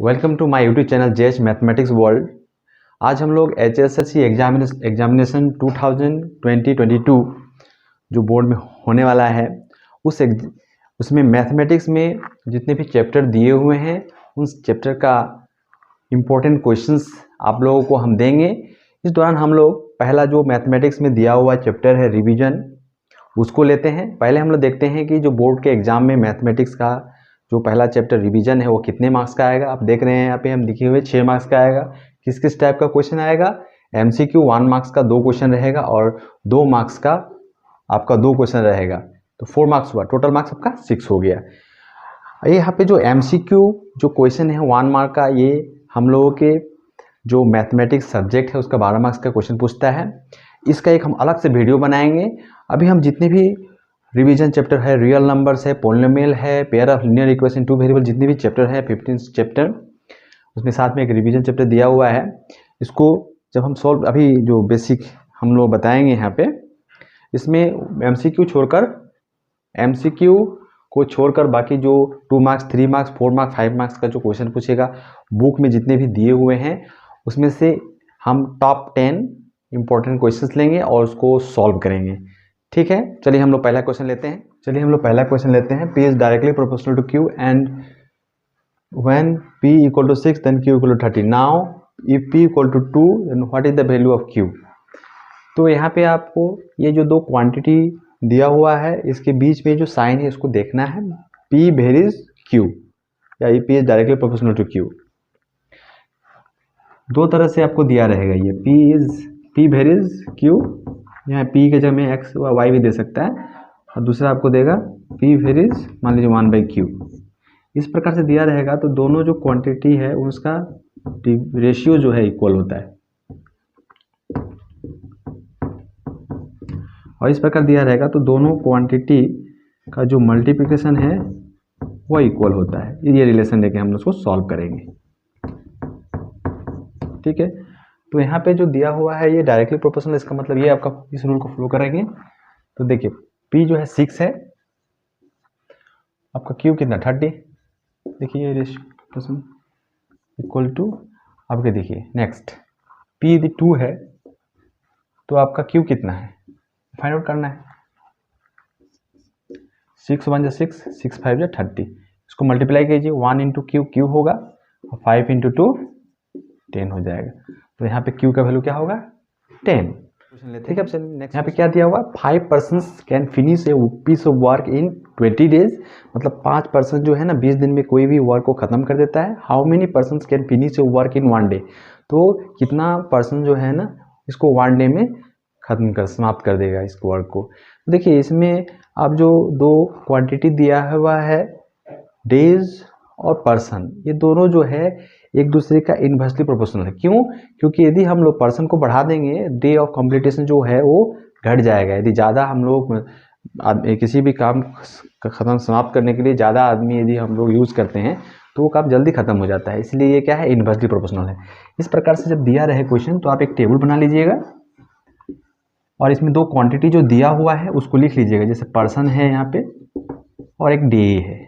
Welcome to my YouTube channel JH mathematics world. आज हम लोग एचएसएससी एग्जामिनेशन 2022 जो बोर्ड में होने वाला है उसमें मैथमेटिक्स में जितने भी चैप्टर दिए हुए हैं उस चैप्टर का इम्पोर्टेंट क्वेश्चंस आप लोगों को हम देंगे। इस दौरान हम लोग पहला जो मैथमेटिक्स में दिया हुआ चैप्टर है रिवीजन, उसको लेते हैं। पहले हम लोग देखते हैं कि जो बोर्ड के एग्ज़ाम में मैथमेटिक्स का जो पहला चैप्टर रिवीजन है वो कितने मार्क्स का आएगा। आप देख रहे हैं यहाँ पे हम लिखे हुए 6 मार्क्स का आएगा। किस किस टाइप का क्वेश्चन आएगा? एमसीक्यू 1 मार्क्स का 2 क्वेश्चन रहेगा और 2 मार्क्स का आपका 2 क्वेश्चन रहेगा, तो 4 मार्क्स हुआ। टोटल मार्क्स आपका 6 हो गया। यहाँ पे जो एमसीक्यू जो क्वेश्चन है 1 मार्क का, ये हम लोगों के जो मैथमेटिक्स सब्जेक्ट है उसका 12 मार्क्स का क्वेश्चन पूछता है। इसका एक हम अलग से वीडियो बनाएंगे। अभी हम जितने भी रिवीजन चैप्टर है, रियल नंबर्स है, पोलिनोमियल है, pair of linear equation, 2 variable, जितने भी चैप्टर है 15 चैप्टर, उसमें साथ में एक रिवीजन चैप्टर दिया हुआ है। इसको जब हम सॉल्व, अभी जो बेसिक हम लोग बताएंगे यहाँ पे, इसमें एमसीक्यू को छोड़कर बाकी जो 2 मार्क्स, 3 मार्क्स, 4 मार्क्स, 5 मार्क्स का जो क्वेश्चन पूछेगा बुक में जितने भी दिए हुए हैं उसमें से हम टॉप 10 इंपॉर्टेंट क्वेश्चंस लेंगे और उसको सॉल्व करेंगे। ठीक है, चलिए हम लोग पहला क्वेश्चन लेते हैं। P is directly proportional to Q and when P equal to 6 then Q equal to 30। Now if P equal to 2 then what is the value of Q। तो यहाँ पे आपको ये जो दो क्वांटिटी दिया हुआ है इसके बीच में जो साइन है इसको देखना है। P वेरीज Q या P is directly proportional to Q। दो तरह से आपको दिया रहेगा ये P वेरीज Q, यहाँ P के जगह में x व y भी दे सकता है, और दूसरा आपको देगा P वेरीज मान लीजिए 1/Q। इस प्रकार से दिया रहेगा तो दोनों जो क्वांटिटी है उसका रेशियो जो है इक्वल होता है, और इस प्रकार दिया रहेगा तो दोनों क्वांटिटी का जो मल्टीप्लिकेशन है वो इक्वल होता है। ये रिलेशन लेके हम उसको सॉल्व करेंगे। ठीक है, तो यहाँ पे जो दिया हुआ है ये डायरेक्टली प्रोपोर्शनल, इसका मतलब ये आपका इस रूल को फॉलो करेंगे। तो देखिए P जो है 6 है, आपका Q कितना 30। देखिए ये रेशियो इक्वल टू आपके, देखिए नेक्स्ट P यदि 2 है तो आपका Q कितना है फाइंड आउट करना है। 6 1 जा 6, 6 5 जा 30। इसको मल्टीप्लाई कीजिए, 1 इंटू Q होगा और 5 इंटू 2 10 हो जाएगा। तो यहाँ पे Q का वैल्यू क्या होगा 10। ठीक है, नेक्स्ट यहाँ पे क्या दिया हुआ, 5 persons can finish a piece of work in 20 days. मतलब 5 पर्सन जो है ना 20 दिन में कोई भी वर्क को खत्म कर देता है। How many persons can finish A work in 1 day. तो कितना पर्सन जो है ना इसको 1 डे में समाप्त कर देगा इस वर्क को। देखिए इसमें अब जो दो क्वांटिटी दिया हुआ है डेज और पर्सन, ये दोनों जो है एक दूसरे का इनवर्सली प्रोपोर्शनल है। क्यों? क्योंकि यदि हम लोग पर्सन को बढ़ा देंगे डे ऑफ कंप्लीटेशन जो है वो घट जाएगा। यदि ज़्यादा हम लोग किसी भी काम का समाप्त करने के लिए ज़्यादा आदमी यदि हम लोग यूज़ करते हैं तो वो काम जल्दी खत्म हो जाता है। इसलिए ये क्या है, इनवर्सली प्रोपोर्शनल है। इस प्रकार से जब दिया रहे क्वेश्चन तो आप एक टेबल बना लीजिएगा और इसमें दो क्वांटिटी जो दिया हुआ है उसको लिख लीजिएगा। जैसे पर्सन है यहाँ पे और एक डे है।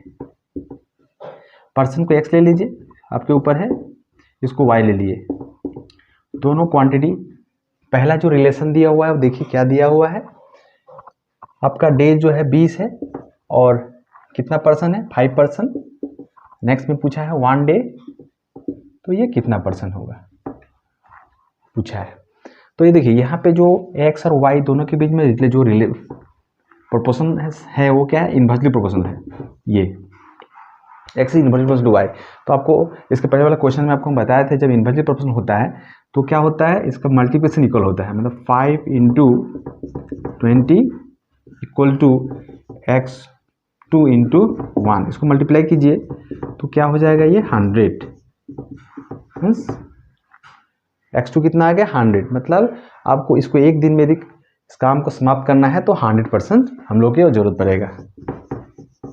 पर्सन को x ले लीजिए, आपके ऊपर है, इसको y ले लिए। दोनों क्वांटिटी, पहला जो रिलेशन दिया हुआ है देखिए क्या दिया हुआ है, आपका डे जो है 20 है और कितना पर्सन है 5 पर्सन। नेक्स्ट में पूछा है 1 डे, तो ये कितना पर्सन होगा पूछा है। तो ये देखिए यहाँ पे जो x और y दोनों के बीच में जो प्रोपोर्शन है वो क्या है, इनवर्सली प्रोपोर्शनल है। ये x inversely proportional to y। तो आपको इसके पहले वाला क्वेश्चन में आपको हम बताए थे जब इनवर्सली प्रोपोर्शनल होता है तो क्या होता है, इसका मल्टीप्लिकेशन इक्वल होता है। मतलब 5 into 20 equal to x2 into 1। इसको मल्टीप्लाई कीजिए तो क्या हो जाएगा ये 100। x2 कितना आ गया 100। मतलब आपको इसको एक दिन में यदि इस काम को समाप्त करना है तो 100% हम लोग की जरूरत पड़ेगा।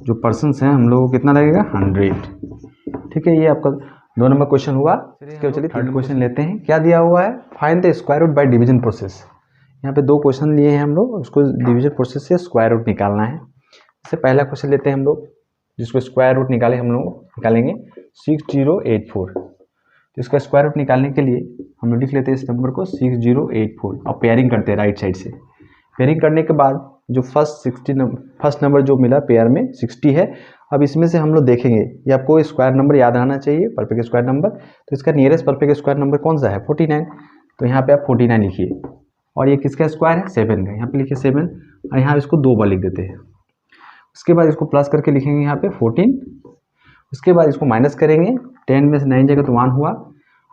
जो पर्सन्स हैं हम लोगों को कितना लगेगा 100। ठीक है, ये आपका 2 नंबर क्वेश्चन हुआ। चलिए थर्ड क्वेश्चन लेते हैं। क्या दिया हुआ है, find the square root by division process. यहाँ पे 2 क्वेश्चन लिए हैं हम लोग, उसको डिवीजन प्रोसेस से स्क्वायर रूट निकालना है। इससे पहला क्वेश्चन लेते हैं हम लोग। जिसको स्क्वायर रूट निकाले हम लोग निकालेंगे 6084। तो इसका स्क्वायर रूट निकालने के लिए हम लोग लिख लेते हैं इस नंबर को 6084। अब पेयरिंग करते हैं राइट साइड से। पेयरिंग करने के बाद जो फर्स्ट नंबर जो मिला पेयर में 60 है। अब इसमें से हम लोग देखेंगे, ये आपको स्क्वायर नंबर याद रहना चाहिए, परफेक्ट स्क्वायर नंबर। तो इसका नियरेस्ट परफेक्ट स्क्वायर नंबर कौन सा है? 49। तो यहाँ पे आप 49 लिखिए। और ये किसका स्क्वायर है? 7 का। यहाँ पे लिखिए 7 और यहाँ इसको 2 बार लिख देते हैं। उसके बाद इसको प्लस करके लिखेंगे यहाँ पे 14। उसके बाद इसको माइनस करेंगे, 10 में से 9 जाएगा तो 1 हुआ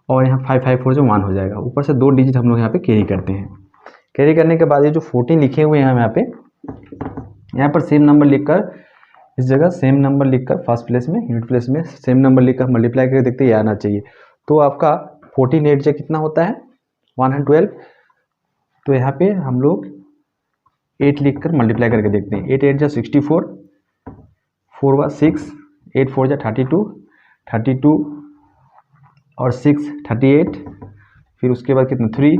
और यहाँ 554 से 1 हो जाएगा। ऊपर से 2 डिजिट हम लोग यहाँ पे कैरी करते हैं। कैरी करने के बाद ये जो 14 लिखे हुए हैं यहाँ पे, यहाँ पर सेम नंबर लिखकर इस जगह सेम नंबर लिखकर फर्स्ट प्लेस में यूनिट प्लेस में सेम नंबर लिखकर मल्टीप्लाई करके देखते हैं, आना चाहिए। तो आपका 14 8 कितना होता है? 112। तो यहाँ पे हम लोग 8 लिखकर मल्टीप्लाई करके देखते हैं। 8 8 64, 4 वा 6, 8 4 32, 32 और 6 38, फिर उसके बाद कितना 3,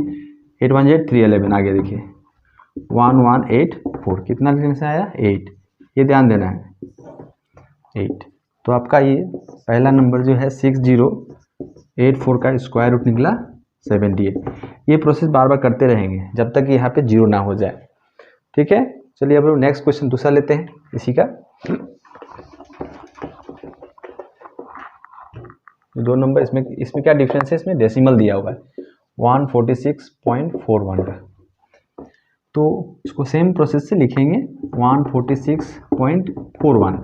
8 1 3 11। आगे देखिए 1184, कितना लिखने से आया? 8। ये ध्यान देना है 8। तो आपका ये पहला नंबर जो है 6084 का स्क्वायर रूट निकला 78। ये प्रोसेस बार बार करते रहेंगे जब तक यहाँ पे 0 ना हो जाए। ठीक है, चलिए अब लोग नेक्स्ट क्वेश्चन दूसरा लेते हैं इसी का। 2 नंबर इसमें क्या डिफरेंस है? इसमें डेसिमल दिया हुआ है 146.41 का। तो इसको सेम प्रोसेस से लिखेंगे 146.41।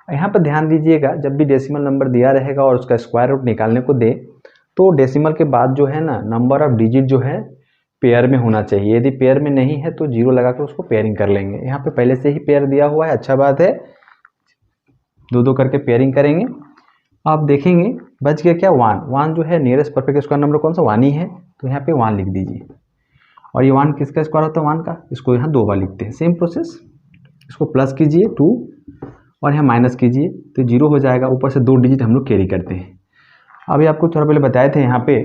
यहाँ पर ध्यान दीजिएगा, जब भी डेसिमल नंबर दिया रहेगा और उसका स्क्वायर रूट निकालने को दे तो डेसिमल के बाद जो है ना नंबर ऑफ डिजिट जो है पेयर में होना चाहिए। यदि पेयर में नहीं है तो 0 लगाकर उसको पेयरिंग कर लेंगे। यहाँ पे पहले से ही पेयर दिया हुआ है, अच्छा बात है। 2 करके पेयरिंग करेंगे। आप देखेंगे बच गया क्या? 1 जो है नियरेस्ट परफेक्ट स्क्वायर नंबर कौन सा? 1 ही है, तो यहाँ पे 1 लिख दीजिए। और ये 1 किसका स्क्वायर होता है? 1 का। इसको यहाँ 2 बार लिखते हैं। सेम प्रोसेस, इसको प्लस कीजिए 2 और यहाँ माइनस कीजिए तो 0 हो जाएगा। ऊपर से 2 डिजिट हम लोग कैरी करते हैं। अभी आपको थोड़ा पहले बताए थे यहाँ पे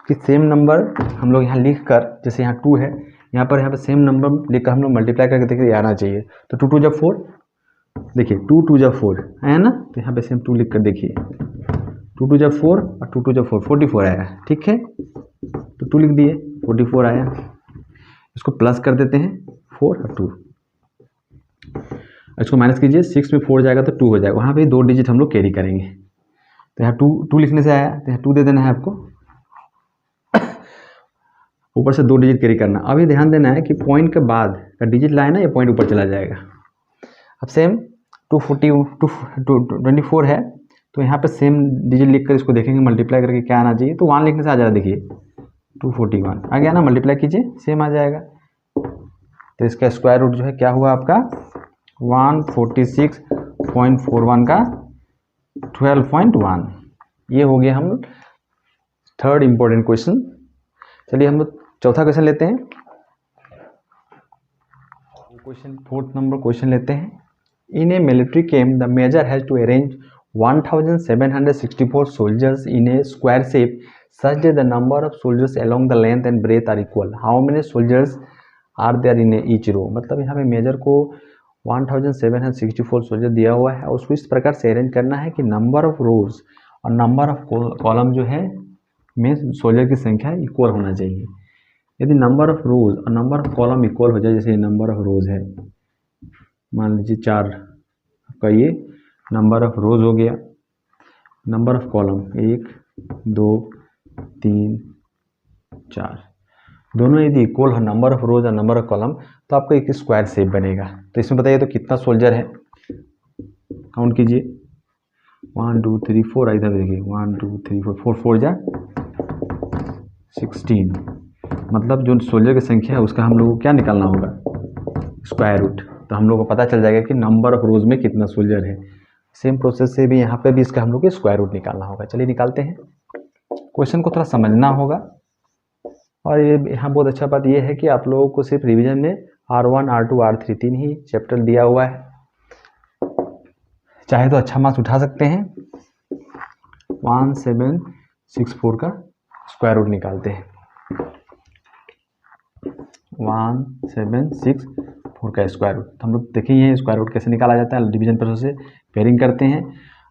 कि सेम नंबर हम लोग यहाँ लिख कर, जैसे यहाँ 2 है, यहाँ पे सेम नंबर लिख कर हम लोग मल्टीप्लाई करके देखिए आना चाहिए। तो 2 2 जब 4, देखिए 2 2 जब 4 आया ना, तो यहाँ पे सेम 2 लिख कर देखिए 2 2 जब 4 और 2 2 जब 4 44 आया। ठीक है, तो 2 लिख दिए, 44 आया। इसको प्लस कर देते हैं 4 और 2, इसको माइनस कीजिए, 6 में 4 जाएगा तो 2 हो जाएगा। वहाँ पे 2 डिजिट हम लोग कैरी करेंगे। तो यहाँ 2 लिखने से आया तो यहाँ 2 दे देना है आपको, ऊपर से 2 डिजिट कैरी करना। अभी ध्यान देना है कि पॉइंट के बाद का डिजिट लाए ना, ये पॉइंट ऊपर चला जाएगा। अब सेम 224 है, तो यहाँ पे सेम डिजिट लिखकर इसको देखेंगे मल्टीप्लाई करके क्या आना चाहिए। तो 1 लिखने से आ जाएगा, देखिए 241 आ गया ना, मल्टीप्लाई कीजिए सेम आ जाएगा। तो इसका स्क्वायर रूट जो है क्या हुआ आपका 146.41 का 12.1। ये हो गया हम थर्ड इंपॉर्टेंट क्वेश्चन। चलिए हम लोग चौथा क्वेश्चन लेते हैं। फोर्थ नंबर क्वेश्चन लेते हैं। In a military camp the major has to arrange 1764 soldiers in a square shape such that the number of soldiers along the length and breadth are equal. How many soldiers are there in each row? मतलब यहाँ पे major को 1764 soldier दिया हुआ है और उसको इस प्रकार से अरेंज करना है कि नंबर ऑफ रोज और नंबर ऑफ कॉलम जो है में सोल्जर की संख्या इक्वल होना चाहिए। यदि नंबर ऑफ रोज और नंबर ऑफ कॉलम इक्वल हो जाए, जैसे नंबर ऑफ रोज है मान लीजिए 4 का, ये नंबर ऑफ रोज हो गया, नंबर ऑफ कॉलम 1 2 3 4, दोनों यदि इक्वल हो नंबर ऑफ रोज और नंबर ऑफ कॉलम, तो आपका एक स्क्वायर शेप बनेगा। तो इसमें बताइए तो कितना सोल्जर है, काउंट कीजिए 1 2 3 4। इधर देखिए 1 2 3 4 4 जा 16। मतलब जो सोल्जर की संख्या है उसका हम लोग को क्या निकालना होगा, स्क्वायर रूट। तो हम लोग को पता चल जाएगा कि नंबर ऑफ रोज में कितना सोल्जर है। सेम प्रोसेस से भी यहाँ पे भी इसका हम लोग को स्क्वायर रूट निकालना होगा। चलिए निकालते हैं। क्वेश्चन को थोड़ा समझना होगा। और ये यहाँ बहुत अच्छा बात ये है कि आप लोगों को सिर्फ रिवीजन में R1 R2 R3 3 ही चैप्टर दिया हुआ है। चाहे तो अच्छा मार्क्स उठा सकते हैं। 1764 का स्क्वायर रूट निकालते हैं। 1764 4 का स्क्वायर रूट। तो हम लोग देखेंगे स्क्वायर रूट कैसे निकाला जाता है, डिवीजन प्रोसेस से पेयरिंग करते हैं।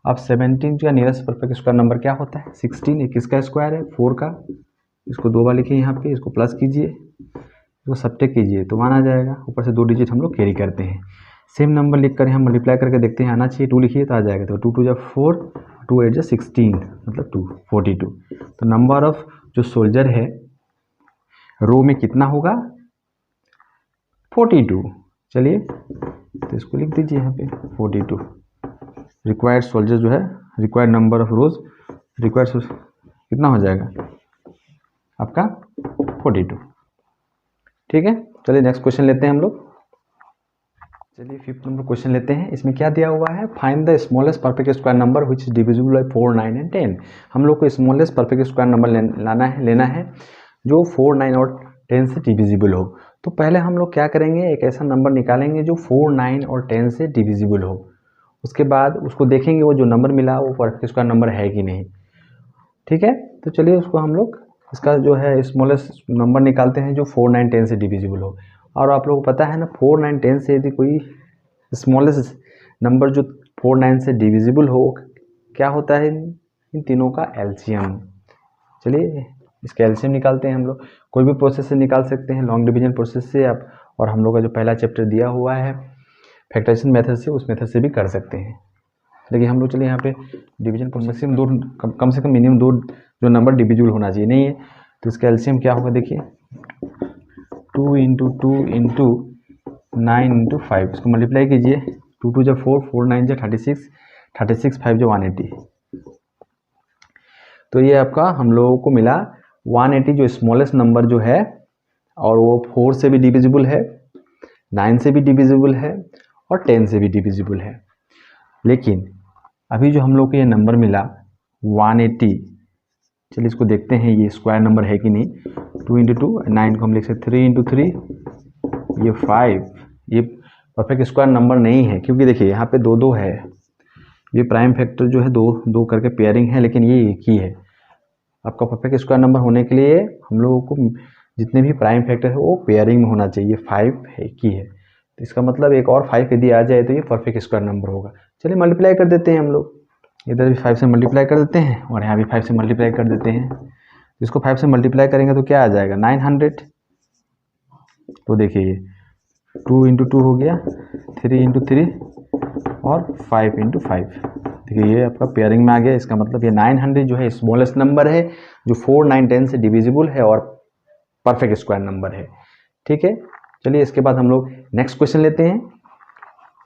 अब 17 का नियरेस्ट परफेक्ट स्क्वायर नंबर क्या होता है, 16। ये किसका स्क्वायर है, 4 का। इसको 2 बार लिखिए यहाँ पे, इसको प्लस कीजिए, इसको सब्ट्रैक्ट कीजिए तो 1 आ जाएगा। ऊपर से 2 डिजिट हम लोग कैरी करते हैं। सेम नंबर लिख कर हम मल्टीप्लाई करके देखते हैं, आना चाहिए। 2 लिखिए तो आ जाएगा। तो 2 2 जा 4, 2 8 जा 16, मतलब 242। तो नंबर ऑफ जो सोल्जर है रो में कितना होगा, 42। चलिए तो इसको लिख दीजिए यहाँ पे 42। रिक्वायर्ड सोल्जर जो है, required number of rose, required कितना हो जाएगा आपका 42। ठीक है, चलिए नेक्स्ट क्वेश्चन लेते हैं हम लोग। चलिए 5th नंबर क्वेश्चन लेते हैं। इसमें क्या दिया हुआ है, find the smallest perfect square number which is divisible by 4, 9 and 10। हम लोग को स्मॉलेस्ट परफेक्ट स्क्वायर नंबर लेना है जो 4, 9 और 10 से डिविजिबल हो। तो पहले हम लोग क्या करेंगे, एक ऐसा नंबर निकालेंगे जो 4, 9 और 10 से डिविजिबल हो। उसके बाद उसको देखेंगे वो जो नंबर मिला वो परफेक्ट स्क्वायर नंबर है कि नहीं। ठीक है, तो चलिए उसको हम लोग इसका जो है स्मॉलेस्ट नंबर निकालते हैं जो 4, 9, 10 से डिविजिबल हो। और आप लोगों को पता है ना, 4, 9, 10 से यदि कोई स्मॉलेस्ट नंबर जो 4, 9 से डिविजिबल हो, क्या होता है, इन तीनों का एलसीएम। चलिए इसका एलसीएम निकालते हैं हम लोग। कोई भी प्रोसेस से निकाल सकते हैं, लॉन्ग डिवीजन प्रोसेस से आप, और हम लोग का जो पहला चैप्टर दिया हुआ है फैक्टराइजेशन मेथड से, उस मेथड से भी कर सकते हैं। लेकिन हम लोग चलिए यहाँ पे डिवीजन प्रोसेस में कम से कम मिनिमम 2 जो नंबर डिविजिबल होना चाहिए, नहीं है तो इसका एलसीएम क्या होगा, देखिए 2 × 2 × 9 × 5। इसको मल्टीप्लाई कीजिए, 2 2 जा 4, 4 9 जा 36, 36 5 जा 180। तो ये आपका हम लोगों को मिला 180 जो स्मॉलेस्ट नंबर जो है, और वो 4 से भी डिविजिबल है, 9 से भी डिविजिबल है और 10 से भी डिविजिबल है। लेकिन अभी जो हम लोग को ये नंबर मिला 180, चलिए इसको देखते हैं ये स्क्वायर नंबर है कि नहीं। 2 × 2, 9 को हम लिख सकते 3 × 3, ये 5। ये परफेक्ट स्क्वायर नंबर नहीं है, क्योंकि देखिए यहाँ पे 2 2 है। ये प्राइम फैक्टर जो है 2 2 करके पेयरिंग है, लेकिन ये एक ही है। आपका परफेक्ट स्क्वायर नंबर होने के लिए हम लोगों को जितने भी प्राइम फैक्टर है वो पेयरिंग में होना चाहिए। 5 है की है, तो इसका मतलब एक और 5 यदि आ जाए तो ये परफेक्ट स्क्वायर नंबर होगा। चलिए मल्टीप्लाई कर देते हैं हम लोग, इधर भी 5 से मल्टीप्लाई कर देते हैं और यहाँ भी 5 से मल्टीप्लाई कर देते हैं। इसको 5 से मल्टीप्लाई करेंगे तो क्या आ जाएगा, 900। तो देखिए ये 2 × 2 हो गया, 3 × 3 और 5 × 5। देखिए ये आपका पेयरिंग में आ गया। इसका मतलब ये 900 जो है स्मॉलेस्ट नंबर है जो 4, 9, 10 से डिविजिबल है और परफेक्ट स्क्वायर नंबर है। ठीक है, चलिए इसके बाद हम लोग नेक्स्ट क्वेश्चन लेते हैं।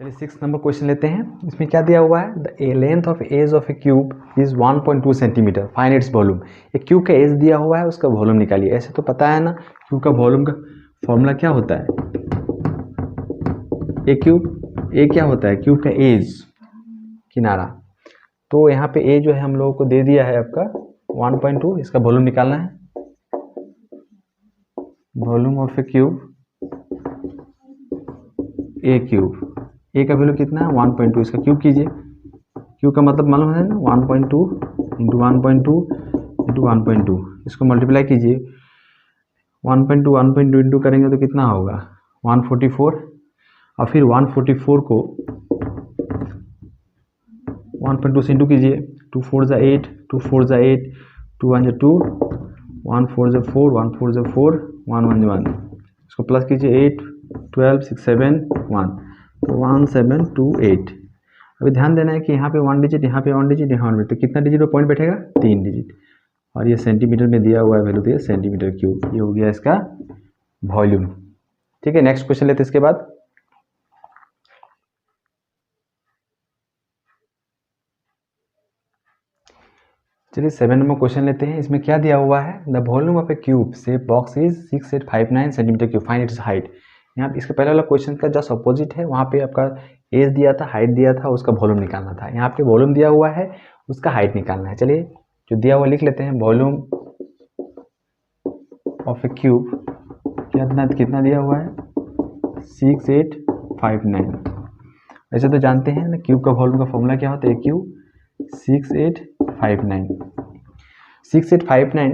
चलिए 6th नंबर क्वेश्चन लेते हैं। इसमें क्या दिया हुआ है, the length of edge of a cube is 1.2 centimeter, find its volume. एक क्यूब का एज दिया हुआ है, उसका वॉल्यूम निकालिए। ऐसे तो पता है ना, क्यूब का वॉल्यूम का फॉर्मूला क्या होता है, ए क्यूब, ए क्या होता है, क्यूब का एज, किनारा। तो यहाँ पे ए जो है हम लोगों को दे दिया है आपका 1.2, इसका वॉल्यूम निकालना है। Volume of a cube, a cube, a का वैल्यू कितना है 1.2, इसका क्यूब कीजिए। क्यूब का मतलब मालूम है ना, 1.2 × 1.2 × 1.2। इसको मल्टीप्लाई कीजिए, 1.2 1.2 करेंगे तो कितना होगा 144, और फिर 144 को 1.2 से इंटू कीजिए। 2 4 जा 8, 2 4 जा 8, 2 1 जा 2, 1 4 जा 4, 1 4 जा 4, 1 1 जा 1। इसको प्लस कीजिए, 8 12 6 7 1, तो 1728। अभी ध्यान देना है कि यहाँ पे 1 डिजिट, यहाँ पे 1 डिजिट, यहाँ 1 डिजिट, तो कितना डिजिट पर पॉइंट बैठेगा, 3 डिजिट। और ये सेंटीमीटर में दिया हुआ है वैल्यू, दिया सेंटीमीटर क्यूब। ये हो गया इसका वॉल्यूम। ठीक है, नेक्स्ट क्वेश्चन लेते हैं इसके बाद। चलिए 7 नंबर क्वेश्चन लेते हैं। इसमें क्या दिया हुआ है, the volume of a cube से box is 6859 centimetre cube, find its height. यहाँ पे इसके पहले वाला क्वेश्चन का जस्ट अपोजिट है, वहाँ पे आपका एज दिया था, हाइट दिया था, उसका वॉल्यूम निकालना था। यहाँ पे वॉल्यूम दिया हुआ है, उसका हाइट निकालना है। चलिए जो दिया हुआ लिख लेते हैं, वॉल्यूम ऑफ ए क्यूब कितना दिया हुआ है 6859। ऐसे तो जानते हैं ना, क्यूब का वॉल्यूम का फॉर्मूला क्या होता है, क्यूब 6859। 6859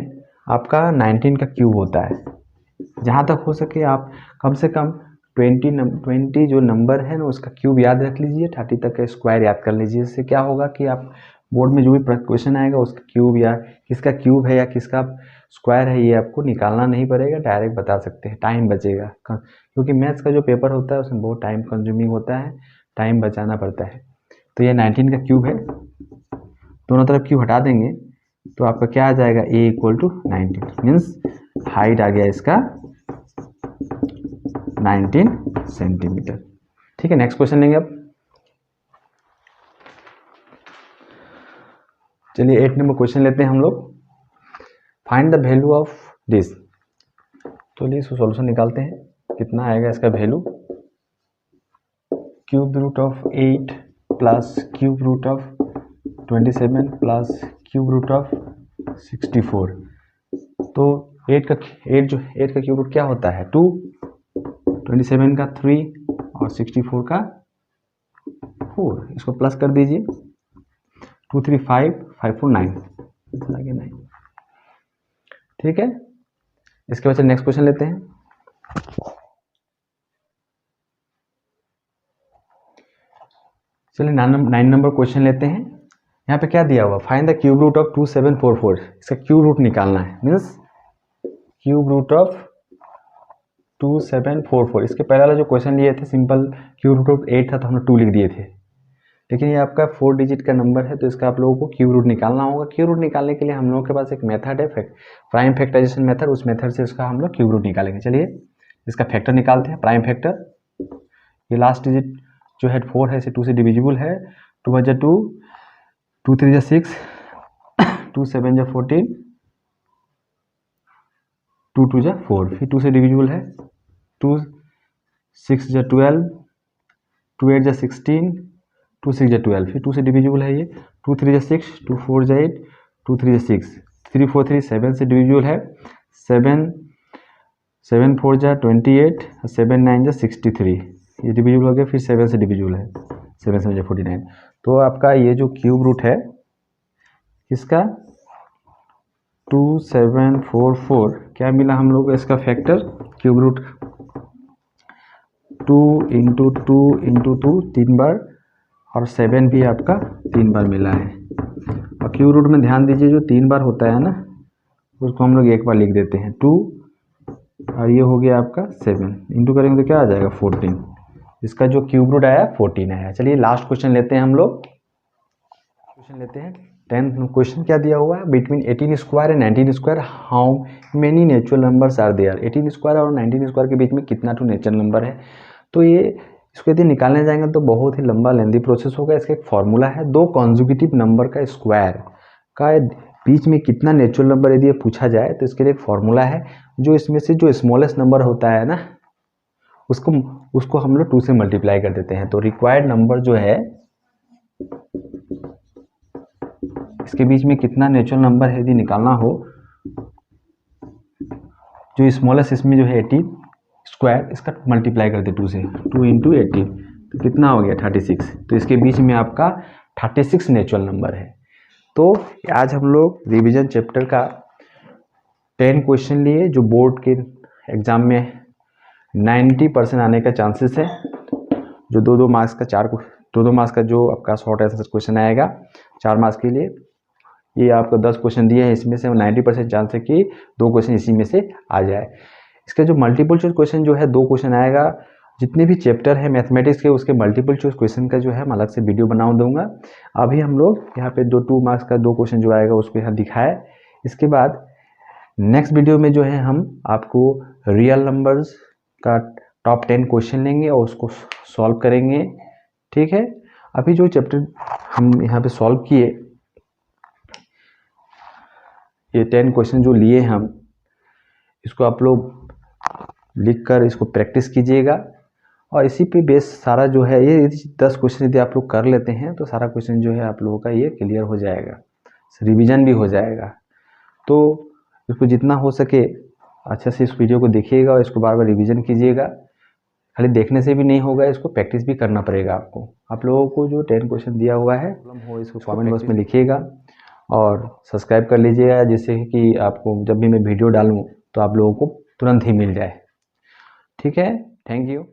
आपका 19 का क्यूब होता है। जहाँ तक हो सके आप कम से कम 20 जो नंबर है ना उसका क्यूब याद रख लीजिए, 30 तक का स्क्वायर याद कर लीजिए। इससे क्या होगा कि आप बोर्ड में जो भी क्वेश्चन आएगा उसका क्यूब या किसका क्यूब है या किसका स्क्वायर है ये आपको निकालना नहीं पड़ेगा, डायरेक्ट बता सकते हैं, टाइम बचेगा। क्योंकि मैथ्स का जो पेपर होता है उसमें बहुत टाइम कंज्यूमिंग होता है, टाइम बचाना पड़ता है। तो ये 19 का क्यूब है, दोनों तरफ क्यूब हटा देंगे तो आपका क्या आ जाएगा, a equal to 19, means height आ गया इसका 19 सेंटीमीटर। ठीक है, नेक्स्ट क्वेश्चन लेंगे अब। चलिए 8 नंबर क्वेश्चन लेते हैं हम लोग। Find the value of this. तो चलिए इसको सॉल्यूशन निकालते हैं, कितना आएगा इसका value. Cube root of 8 plus cube root of 27 plus cube root of 64। तो 8 का क्यूब रूट क्या होता है, 2, 27 का 3 और 64 का 4। इसको प्लस कर दीजिए, 2 3 5 5 4 9, 9। ठीक है, इसके बाद नेक्स्ट क्वेश्चन लेते हैं। चलिए 9 नंबर क्वेश्चन लेते हैं। यहाँ पे क्या दिया हुआ, find the cube root of 2744। इसका क्यूब रूट निकालना है, मीन्स क्यूब रूट ऑफ 2744। इसके पहले वाला जो क्वेश्चन लिए थे सिंपल क्यूब रूट ऑफ 8 था तो हमने 2 लिख दिए थे, लेकिन ये आपका 4 डिजिट का नंबर है तो इसका आप लोगों को क्यूब रूट निकालना होगा। क्यूब रूट निकालने के लिए हम लोगों के पास एक मेथड है, प्राइम फैक्टराइजेशन मेथड, उस मेथड से इसका हम लोग क्यूब रूट निकालेंगे। चलिए इसका फैक्टर निकालते हैं, प्राइम फैक्टर। ये लास्ट डिजिट जो है 4 है, इसे 2 से डिविजिबल है, 2 × 2, 2 3 × 6, 2 7 × 14, 2 2 × 4, फिर 2 से डिविजिबल है, 2 6 × 12, 2 8 × 16, 2 6 × 12, फिर 2 से डिविजिबल है ये, 2 3 × 6, 2 4 × 8, 2 3 × 6, 3 4 3 7 से डिविजिबल है, 7 4 × 28, 7 9 × 63, ये डिविजिबल हो गया, फिर 7 से डिविजिबल है, 7 7 × 49। तो आपका ये जो क्यूब रूट है इसका 2744 क्या मिला हम लोग को, इसका फैक्टर क्यूब रूट 2 × 2 × 2 3 बार और 7 भी आपका 3 बार मिला है। और क्यूब रूट में ध्यान दीजिए जो 3 बार होता है ना उसको हम लोग एक बार लिख देते हैं 2, और ये हो गया आपका 7, इंटू करेंगे तो क्या आ जाएगा 14। इसका जो क्यूब रूट आया 14 आया। चलिए लास्ट क्वेश्चन लेते हैं हम लोग, क्वेश्चन लेते हैं 10 क्वेश्चन। क्या दिया हुआ है, between 18 square and 19 square how many natural numbers are there. 18 square और 19 स्क्वायर के बीच में कितना टू नेचुरल नंबर है। तो ये इसको यदि निकालने जाएंगे तो बहुत ही लंबा लेंदी प्रोसेस होगा। इसका एक फॉर्मूला है, दो कॉन्जुगेटिव नंबर का स्क्वायर का बीच में कितना नेचुरल नंबर यदि पूछा जाए तो इसके लिए एक फॉर्मूला है, जो इसमें से जो स्मॉलेस्ट नंबर होता है ना उसको हम लोग 2 से मल्टीप्लाई कर देते हैं। तो रिक्वायर्ड नंबर जो है इसके बीच में कितना नेचुरल नंबर है यदि निकालना हो, जो स्मॉलेस्ट इसमें जो है 18 स्क्वायर, इसका मल्टीप्लाई कर दे 2 से, 2 × 18 तो कितना हो गया 36। तो इसके बीच में आपका 36 नेचुरल नंबर है। तो आज हम लोग रिवीजन चैप्टर का 10 क्वेश्चन लिए जो बोर्ड के एग्जाम में 90% आने का चांसेस है। जो 2-2 मार्क्स का 2-2 मार्क्स का जो आपका शॉर्ट आंसर क्वेश्चन आएगा 4 मार्क्स के लिए, ये आपको 10 क्वेश्चन दिए हैं, इसमें से 90% चांस है कि 2 क्वेश्चन इसी में से आ जाए। इसका जो मल्टीपल चॉइस क्वेश्चन जो है 2 क्वेश्चन आएगा। जितने भी चैप्टर है मैथमेटिक्स के उसके मल्टीपल चॉइस क्वेश्चन का जो है मैं अलग से वीडियो बना दूंगा। अभी हम लोग यहाँ पे 2 मार्क्स का 2 क्वेश्चन जो आएगा उसको यहाँ दिखाए। इसके बाद नेक्स्ट वीडियो में जो है हम आपको रियल नंबर्स का टॉप 10 क्वेश्चन लेंगे और उसको सॉल्व करेंगे। ठीक है, अभी जो चैप्टर हम यहाँ पे सॉल्व किए, ये 10 क्वेश्चन जो लिए हम, इसको आप लोग लिख कर इसको प्रैक्टिस कीजिएगा और इसी पे बेस सारा जो है ये 10 क्वेश्चन यदि आप लोग कर लेते हैं तो सारा क्वेश्चन जो है आप लोगों का ये क्लियर हो जाएगा, रिवीजन भी हो जाएगा। तो इसको जितना हो सके अच्छे से इस वीडियो को देखिएगा और इसको बार बार रिवीजन कीजिएगा। खाली देखने से भी नहीं होगा, इसको प्रैक्टिस भी करना पड़ेगा आपको। आप लोगों को जो 10 क्वेश्चन दिया हुआ है हो इसको कमेंट बॉक्स में लिखिएगा और सब्सक्राइब कर लीजिएगा, जिससे कि आपको जब भी मैं वीडियो डालूँ तो आप लोगों को तुरंत ही मिल जाए। ठीक है, थैंक यू।